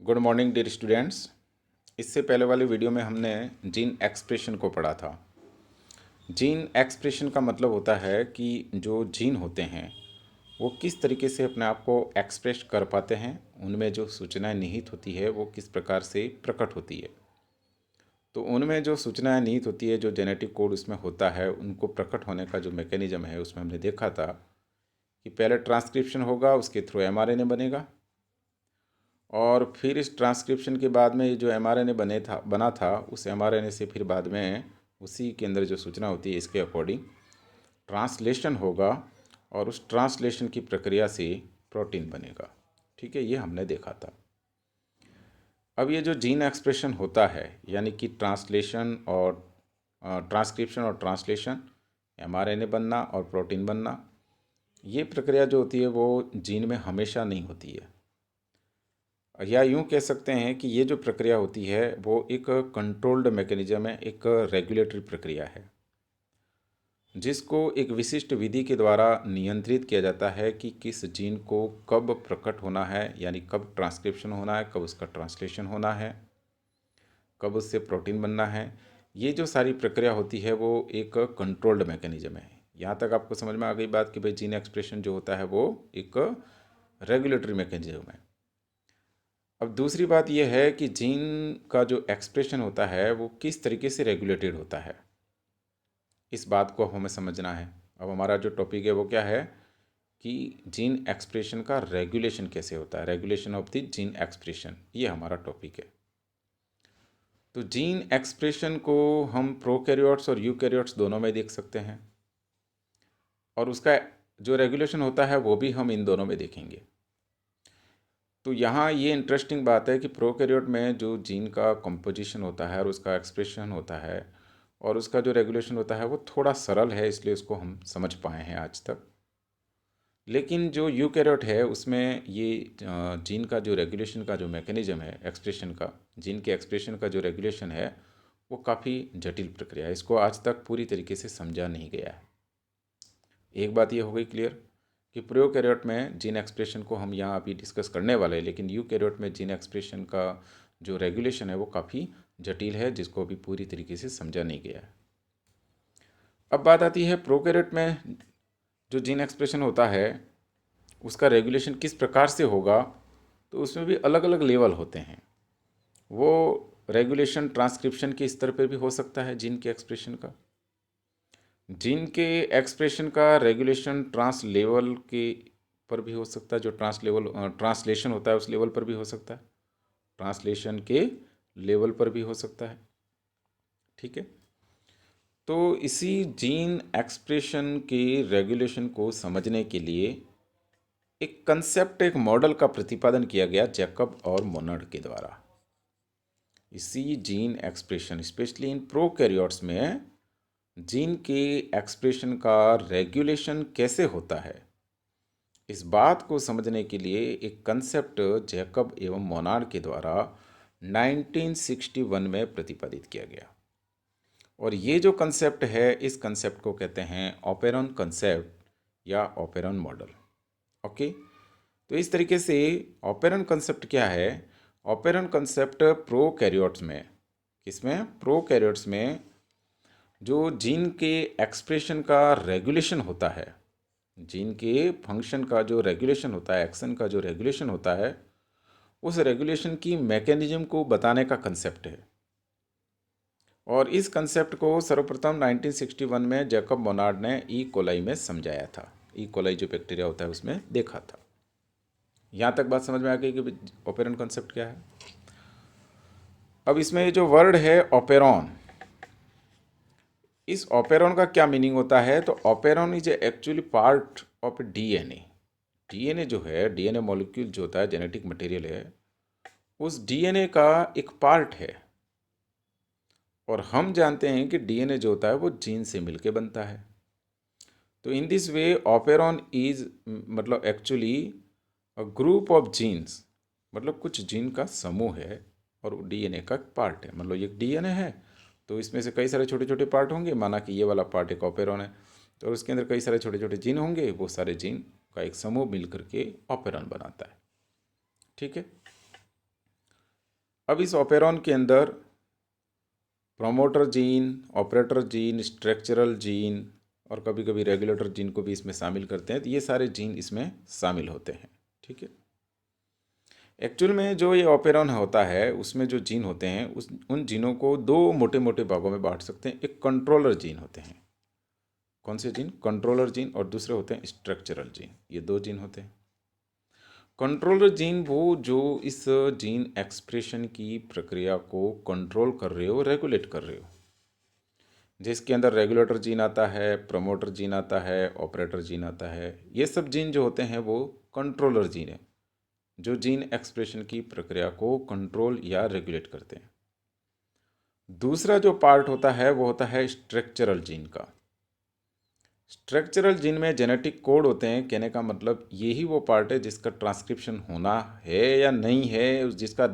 Good morning dear students. इससे पहले वाली वीडियो में हमने जीन एक्सप्रेशन को पढ़ा था। जीन एक्सप्रेशन का मतलब होता है कि जो जीन होते हैं वो किस तरीके से अपने आप को एक्सप्रेस कर पाते हैं, उनमें जो सूचनाएं निहित होती है वो किस प्रकार से प्रकट होती है। तो उनमें जो सूचनाएं निहित होती है, जो जेनेटिक कोड उसमें होता है, उनको प्रकट होने का जो मैकेनिज्म है उसमें हमने देखा था कि पहले ट्रांसक्रिप्शन होगा, उसके थ्रू एमआरएनए बनेगा और फिर इस ट्रांसक्रिप्शन के बाद में ये जो एमआरएनए बना था उस एमआरएनए से फिर बाद में उसी के अंदर जो सूचना होती है इसके अकॉर्डिंग ट्रांसलेशन होगा और उस ट्रांसलेशन की प्रक्रिया से प्रोटीन बनेगा। ठीक है, ये हमने देखा था। अब ये जो जीन एक्सप्रेशन होता है यानी कि ट्रांसलेशन और ट्रांसक्रिप्शन और ट्रांसलेशन, एमआरएनए बनना और प्रोटीन बनना, ये प्रक्रिया जो होती है वो जीन में हमेशा नहीं होती है, या यूँ कह सकते हैं कि ये जो प्रक्रिया होती है वो एक कंट्रोल्ड मैकेनिज्म है, एक रेगुलेटरी प्रक्रिया है जिसको एक विशिष्ट विधि के द्वारा नियंत्रित किया जाता है कि किस जीन को कब प्रकट होना है, यानी कब ट्रांसक्रिप्शन होना है, कब उसका ट्रांसलेशन होना है, कब उससे प्रोटीन बनना है। ये जो सारी प्रक्रिया होती है वो एक कंट्रोल्ड मैकेनिज्म है। यहाँ तक आपको समझ में आ गई बात कि भाई जीन एक्सप्रेशन जो होता है वो एक रेगुलेटरी मैकेनिज्म है। अब दूसरी बात यह है कि जीन का जो एक्सप्रेशन होता है वो किस तरीके से रेगुलेटेड होता है, इस बात को हमें समझना है। अब हमारा जो टॉपिक है वो क्या है कि जीन एक्सप्रेशन का रेगुलेशन कैसे होता है, regulation of the gene expression, ये हमारा टॉपिक है। तो जीन एक्सप्रेशन को हम प्रोकैरियोट्स और यूकैरियोट्स दोनों में देख सकते हैं और उसका जो रेगुलेशन होता है वो भी हम इन दोनों में देखेंगे। तो यहाँ ये इंटरेस्टिंग बात है कि प्रोकैरियोट में जो जीन का कंपोजिशन होता है और उसका एक्सप्रेशन होता है और उसका जो रेगुलेशन होता है वो थोड़ा सरल है, इसलिए उसको हम समझ पाए हैं आज तक। लेकिन जो यूकैरियोट है उसमें ये जीन का जो रेगुलेशन का जो मैकेनिज्म है एक्सप्रेशन का, जीन के एक्सप्रेशन का जो रेगुलेशन है वो काफ़ी जटिल प्रक्रिया है, इसको आज तक पूरी तरीके से समझा नहीं गया है। एक बात ये हो गई क्लियर कि प्रोकैरियोट में जीन एक्सप्रेशन को हम यहाँ अभी डिस्कस करने वाले हैं, लेकिन यूकैरियोट में जीन एक्सप्रेशन का जो रेगुलेशन है वो काफ़ी जटिल है, जिसको अभी पूरी तरीके से समझा नहीं गया है। अब बात आती है प्रोकैरियोट में जो जीन एक्सप्रेशन होता है उसका रेगुलेशन किस प्रकार से होगा। तो उसमें भी अलग अलग लेवल होते हैं। वो रेगुलेशन ट्रांसक्रिप्शन के स्तर पर भी हो सकता है जीन के एक्सप्रेशन का, जीन के एक्सप्रेशन का रेगुलेशन ट्रांस लेवल के पर भी हो सकता है, जो ट्रांसलेशन होता है उस लेवल पर भी हो सकता है, ट्रांसलेशन के लेवल पर भी हो सकता है। ठीक है, तो इसी जीन एक्सप्रेशन के रेगुलेशन को समझने के लिए एक कंसेप्ट, एक मॉडल का प्रतिपादन किया गया जैकब और मोनर्ड के द्वारा। इसी gene expression specially in prokaryotes में जीन के एक्सप्रेशन का रेगुलेशन कैसे होता है, इस बात को समझने के लिए एक कंसेप्ट जैकब एवं मोनार्ड के द्वारा 1961 में प्रतिपादित किया गया। और ये जो कंसेप्ट है इस कंसेप्ट को कहते हैं ऑपेरॉन कंसेप्ट या ऑपेरॉन मॉडल। ओके, तो इस तरीके से ऑपेरॉन कंसेप्ट क्या है। ऑपेरॉन कंसेप्ट प्रोकैरियोट्स में, किसमें, प्रोकैरियोट्स में जो जीन के एक्सप्रेशन का रेगुलेशन होता है, जीन के फंक्शन का जो रेगुलेशन होता है, एक्शन का जो रेगुलेशन होता है, उस रेगुलेशन की मैकेनिज्म को बताने का कंसेप्ट है। और इस कंसेप्ट को सर्वप्रथम 1961 में जैकब मोनार्ड ने ई कोलाई में समझाया था। ई कोलाई जो बैक्टीरिया होता है उसमें देखा था। यहाँ तक बात समझ में आ गई कि ऑपेरॉन कंसेप्ट क्या है। अब इसमें जो वर्ड है ऑपेरॉन, इस ऑपेरॉन का क्या मीनिंग होता है। तो operon is actually part of DNA. DNA जो है, डीएनए मॉलिक्यूल जो होता है, जेनेटिक मटेरियल है, उस डीएनए का एक पार्ट है। और हम जानते हैं कि डीएनए जो होता है वो जीन से मिलके बनता है। तो in this way operon is मतलब actually a group of genes, मतलब कुछ जीन का समूह है और डीएनए का पार्ट है। मतलब ये डीएनए है तो इसमें से कई सारे छोटे छोटे पार्ट होंगे, माना कि ये वाला पार्ट एक ऑपेरॉन है, तो उसके अंदर कई सारे छोटे छोटे जीन होंगे, वो सारे जीन का एक समूह मिल करके ऑपेरॉन बनाता है। ठीक है, अब इस ऑपेरॉन के अंदर promoter gene, operator gene, structural gene और कभी कभी रेगुलेटर जीन को भी इसमें शामिल करते हैं। तो ये सारे जीन इसमें शामिल होते हैं। ठीक है। एक्चुअल में जो ये ऑपेरॉन होता है उसमें जो जीन होते हैं उन जीनों को दो मोटे मोटे भागों में बांट सकते हैं। एक कंट्रोलर जीन होते हैं। कौन से जीन? Controller gene. और दूसरे होते हैं स्ट्रक्चरल जीन। ये दो जीन होते हैं। कंट्रोलर जीन वो जो इस जीन एक्सप्रेशन की प्रक्रिया को कंट्रोल कर रहे हो, रेगुलेट कर रहे हो, जिसके अंदर रेगुलेटर जीन आता है, प्रमोटर जीन आता है, ऑपरेटर जीन आता है। ये सब जीन जो होते हैं वो कंट्रोलर जीन है, जो जीन एक्सप्रेशन की प्रक्रिया को कंट्रोल या रेगुलेट करते हैं। दूसरा जो पार्ट होता है वो होता है स्ट्रक्चरल जीन का। स्ट्रक्चरल जीन में जेनेटिक कोड होते हैं। कहने का मतलब यही वो पार्ट है जिसका ट्रांसक्रिप्शन होना है या नहीं है, जिसका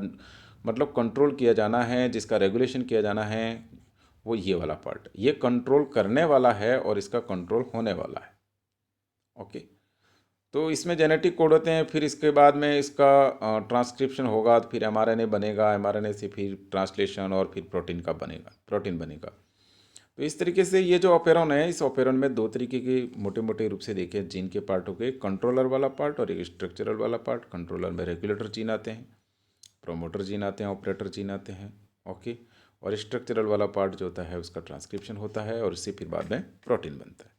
मतलब कंट्रोल किया जाना है, जिसका रेगुलेशन किया जाना है, वो ये वाला पार्ट। ये कंट्रोल करने वाला है और इसका कंट्रोल होने वाला है। ओके। तो इसमें जेनेटिक कोड होते हैं। फिर इसके बाद में इसका ट्रांसक्रिप्शन होगा तो फिर एमआरएनए बनेगा, एमआरएनए से फिर ट्रांसलेशन और फिर प्रोटीन बनेगा। तो इस तरीके से ये जो ऑपेरॉन है, इस ऑपेरॉन में दो तरीके के मोटे मोटे रूप से देखें जीन के पार्ट हो गए, कंट्रोलर वाला पार्ट और एक स्ट्रक्चरल वाला पार्ट। कंट्रोलर में रेगुलेटर जीन आते हैं, प्रोमोटर जीन आते हैं, ऑपरेटर जीन आते हैं। ओके। और स्ट्रक्चरल वाला पार्ट जो होता है उसका ट्रांसक्रिप्शन होता है और इससे फिर बाद में प्रोटीन बनता है।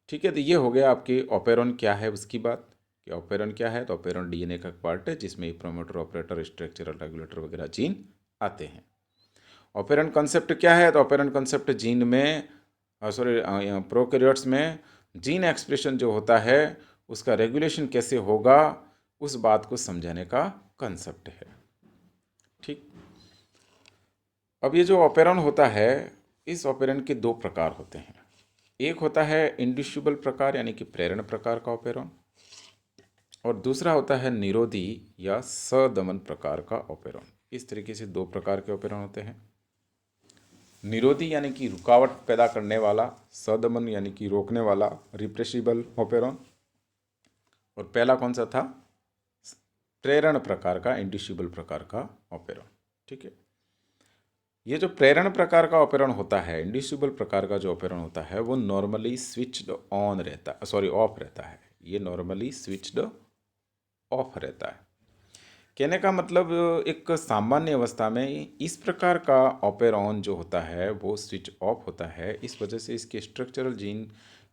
ठीक है। तो ये हो गया आपके ऑपेरॉन क्या है उसकी बात कि ऑपेरॉन क्या है। तो ऑपेरॉन डीएनए का पार्ट है जिसमें प्रोमोटर, ऑपरेटर, स्ट्रक्चरल, रेगुलेटर वगैरह जीन आते हैं। ऑपेरेंट कॉन्सेप्ट क्या है? तो ऑपेरेंट कॉन्सेप्ट जीन में प्रोकैरियोट्स में जीन एक्सप्रेशन जो होता है उसका रेगुलेशन कैसे होगा उस बात को समझाने का कॉन्सेप्ट है। ठीक। अब ये जो ऑपेरॉन होता है, इस ऑपेरॉन के दो प्रकार होते हैं। एक होता है इंड्यूसिबल प्रकार यानी कि प्रेरण प्रकार का ऑपेरॉन, और दूसरा होता है निरोधी या सदमन प्रकार का ऑपेरॉन। इस तरीके से दो प्रकार के ऑपेरॉन होते हैं। निरोधी यानी कि रुकावट पैदा करने वाला, सदमन यानी कि रोकने वाला, रिप्रेसिबल ऑपेरॉन। और पहला कौन सा था? प्रेरण प्रकार का, इंड्यूसिबल प्रकार का ऑपेरॉन। ठीक है। ये जो प्रेरण प्रकार का ऑपेरॉन होता है, इंड्यूसिबल प्रकार का जो ऑपेरॉन होता है, वो नॉर्मली स्विच्ड ऑन रहता, ऑफ रहता है। ये नॉर्मली स्विच्ड ऑफ रहता है। कहने का मतलब एक सामान्य अवस्था में इस प्रकार का ऑपेरॉन जो होता है वो स्विच ऑफ होता है। इस वजह से इसके स्ट्रक्चरल जीन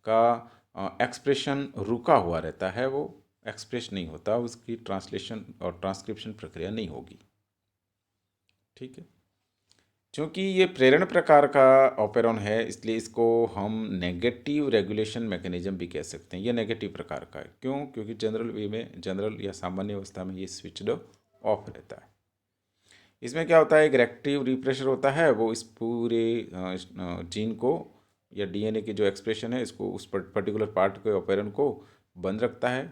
का एक्सप्रेशन रुका हुआ रहता है, वो एक्सप्रेस नहीं होता, उसकी ट्रांसलेशन और ट्रांसक्रिप्शन प्रक्रिया नहीं होगी। ठीक है। क्योंकि ये प्रेरण प्रकार का ऑपेरॉन है इसलिए इसको हम नेगेटिव रेगुलेशन मैकेनिज्म भी कह सकते हैं। ये नेगेटिव प्रकार का है। क्यों? क्योंकि जनरल या सामान्य अवस्था में ये स्विच्ड ऑफ रहता है। इसमें क्या होता है, एक रेक्टिव रिप्रेशर होता है, वो इस पूरे जीन को या डीएनए की जो एक्सप्रेशन है इसको, उस पर्टिकुलर पार्ट के ऑपेरॉन को बंद रखता है।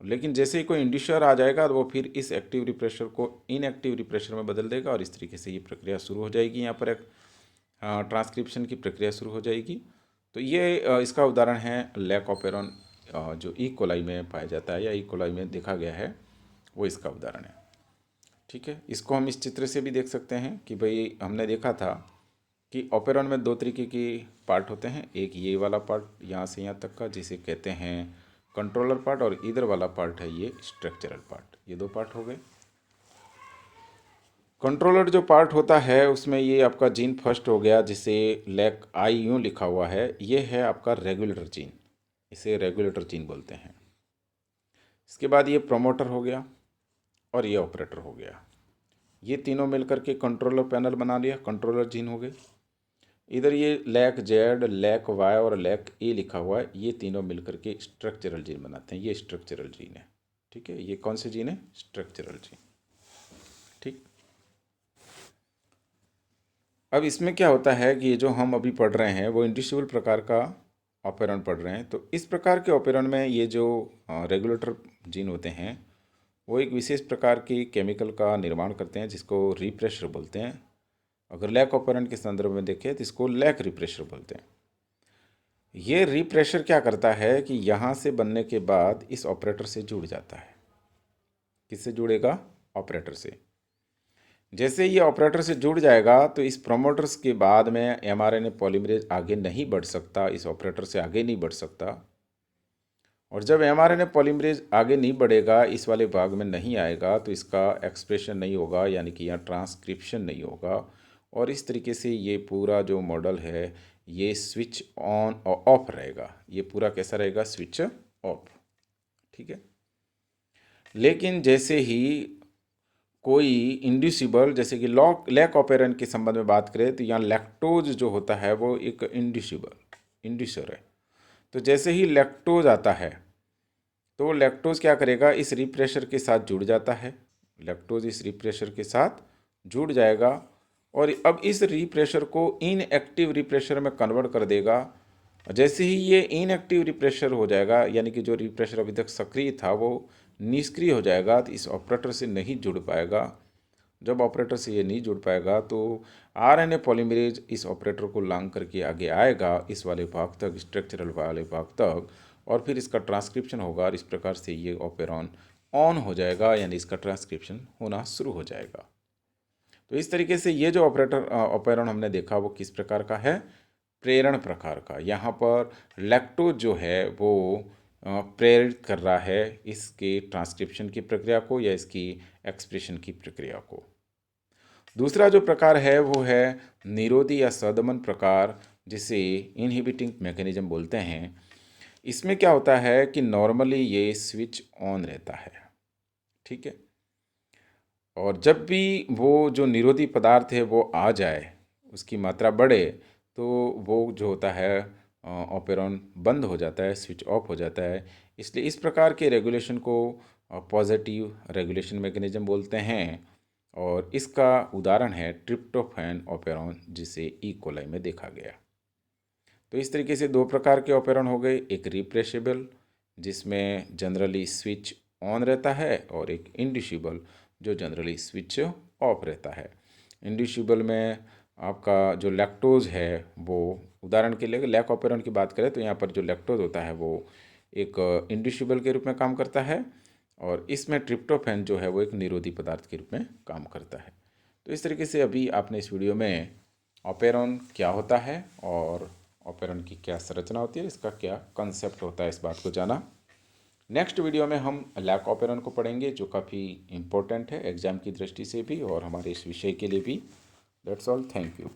लेकिन जैसे ही कोई इंड्यूसर आ जाएगा तो वो फिर इस एक्टिव रिप्रेशर को इनएक्टिव रिप्रेशर में बदल देगा और इस तरीके से ये प्रक्रिया शुरू हो जाएगी। यहाँ पर एक ट्रांसक्रिप्शन की प्रक्रिया शुरू हो जाएगी। तो ये इसका उदाहरण है लैक ऑपेरॉन, जो ई कोलाई में पाया जाता है या ई कोलाई में देखा गया है, वो इसका उदाहरण है। ठीक है। इसको हम इस चित्र से भी देख सकते हैं कि भाई हमने देखा था कि ऑपेरॉन में दो तरीके के पार्ट होते हैं। एक ये वाला पार्ट यहाँ से यहाँ तक का जिसे कहते हैं कंट्रोलर पार्ट, और इधर वाला पार्ट है ये स्ट्रक्चरल पार्ट। ये दो पार्ट हो गए। कंट्रोलर जो पार्ट होता है उसमें ये आपका जीन फर्स्ट हो गया, जिसे लैक आई यूँ लिखा हुआ है। ये है आपका रेगुलेटर जीन, इसे रेगुलेटर जीन बोलते हैं। इसके बाद ये प्रोमोटर हो गया और ये ऑपरेटर हो गया। ये तीनों मिलकर के कंट्रोलर पैनल बना लिया, कंट्रोलर जीन हो गए। इधर ये लैक जेड, लैक वाई और लैक ए लिखा हुआ है, ये तीनों मिलकर के स्ट्रक्चरल जीन बनाते हैं। ये स्ट्रक्चरल जीन है। ठीक है। ये कौन से जीन है? Structural gene. ठीक। अब इसमें क्या होता है कि ये जो हम अभी पढ़ रहे हैं वो इंड्यूसिबल प्रकार का ऑपेरॉन पढ़ रहे हैं। तो इस प्रकार के ऑपेरॉन में ये जो रेगुलेटर जीन होते हैं वो एक विशेष प्रकार की केमिकल का निर्माण करते हैं जिसको रिप्रेशर बोलते हैं। अगर लैक ऑपेरेंट के संदर्भ में देखें तो इसको लैक रिप्रेशर बोलते हैं। ये रिप्रेशर क्या करता है कि यहाँ से बनने के बाद इस ऑपरेटर से जुड़ जाता है। किससे जुड़ेगा? ऑपरेटर से। जैसे ये ऑपरेटर से जुड़ जाएगा तो इस प्रोमोटर्स के बाद में एमआरएनए पॉलीमरेज आगे नहीं बढ़ सकता, इस ऑपरेटर से आगे नहीं बढ़ सकता। और जब एमआरएनए पॉलीमरेज आगे नहीं बढ़ेगा, इस वाले भाग में नहीं आएगा, तो इसका एक्सप्रेशन नहीं होगा, यानी कि यहाँ ट्रांसक्रिप्शन नहीं होगा। और इस तरीके से ये पूरा जो मॉडल है ये स्विच ऑन और ऑफ रहेगा। ये पूरा कैसा रहेगा? Switch off. ठीक है। लेकिन जैसे ही कोई इंड्यूसिबल, जैसे कि लैक ऑपेरेंट के संबंध में बात करें तो यहाँ लैक्टोज जो होता है वो एक इंड्यूसर है। तो जैसे ही लैक्टोज आता है तो लैक्टोज क्या करेगा? इस रिप्रेशर के साथ जुड़ जाता है। लैक्टोज इस रिप्रेशर के साथ जुड़ जाएगा और अब इस रिप्रेशर को इनएक्टिव रिप्रेशर में कन्वर्ट कर देगा। जैसे ही ये इनएक्टिव रिप्रेशर हो जाएगा, यानी कि जो रिप्रेशर अभी तक सक्रिय था वो निष्क्रिय हो जाएगा, तो इस ऑपरेटर से नहीं जुड़ पाएगा। जब ऑपरेटर से ये नहीं जुड़ पाएगा तो आरएनए पॉलीमरेज इस ऑपरेटर को लांग करके आगे आएगा इस वाले भाग तक, स्ट्रक्चरल वाले भाग तक, और फिर इसका ट्रांसक्रिप्शन होगा और इस प्रकार से ये ऑपेरॉन ऑन हो जाएगा, यानी इसका ट्रांसक्रिप्शन होना शुरू हो जाएगा। तो इस तरीके से ये जो ऑपेरॉन हमने देखा वो किस प्रकार का है? प्रेरण प्रकार का। यहाँ पर लैक्टोज जो है वो प्रेरित कर रहा है इसके ट्रांसक्रिप्शन की प्रक्रिया को या इसकी एक्सप्रेशन की प्रक्रिया को। दूसरा जो प्रकार है वो है निरोधी या सदमन प्रकार, जिसे इनहिबिटिंग मैकेनिज्म बोलते हैं। इसमें क्या होता है कि नॉर्मली ये स्विच ऑन रहता है। ठीक है। और जब भी वो जो निरोधी पदार्थ है वो आ जाए, उसकी मात्रा बढ़े, तो वो जो होता है ऑपेरॉन बंद हो जाता है, स्विच ऑफ हो जाता है। इसलिए इस प्रकार के रेगुलेशन को पॉजिटिव रेगुलेशन मैकेनिज्म बोलते हैं। और इसका उदाहरण है ट्रिप्टोफैन ऑपेरॉन, जिसे ई कोलाई में देखा गया। तो इस तरीके से दो प्रकार के ऑपेरॉन हो गए, एक रिप्रेशेबल जिसमें जनरली स्विच ऑन रहता है, और एक इंड्यूसिबल जो जनरली स्विच ऑफ रहता है। इंड्यूसिबल में आपका जो लैक्टोज है वो, उदाहरण के लिए लैक ऑपेरॉन की बात करें तो यहाँ पर जो लैक्टोज होता है वो एक इंड्यूसिबल के रूप में काम करता है, और इसमें ट्रिप्टोफैन जो है वो एक निरोधी पदार्थ के रूप में काम करता है। तो इस तरीके से अभी आपने इस वीडियो में ऑपेरॉन क्या होता है और ऑपेरॉन की क्या संरचना होती है, इसका क्या कंसेप्ट होता है, इस बात को जाना। नेक्स्ट वीडियो में हम लैक ऑपेरॉन को पढ़ेंगे, जो काफ़ी इम्पोर्टेंट है एग्ज़ाम की दृष्टि से भी और हमारे इस विषय के लिए भी। That's all, thank you.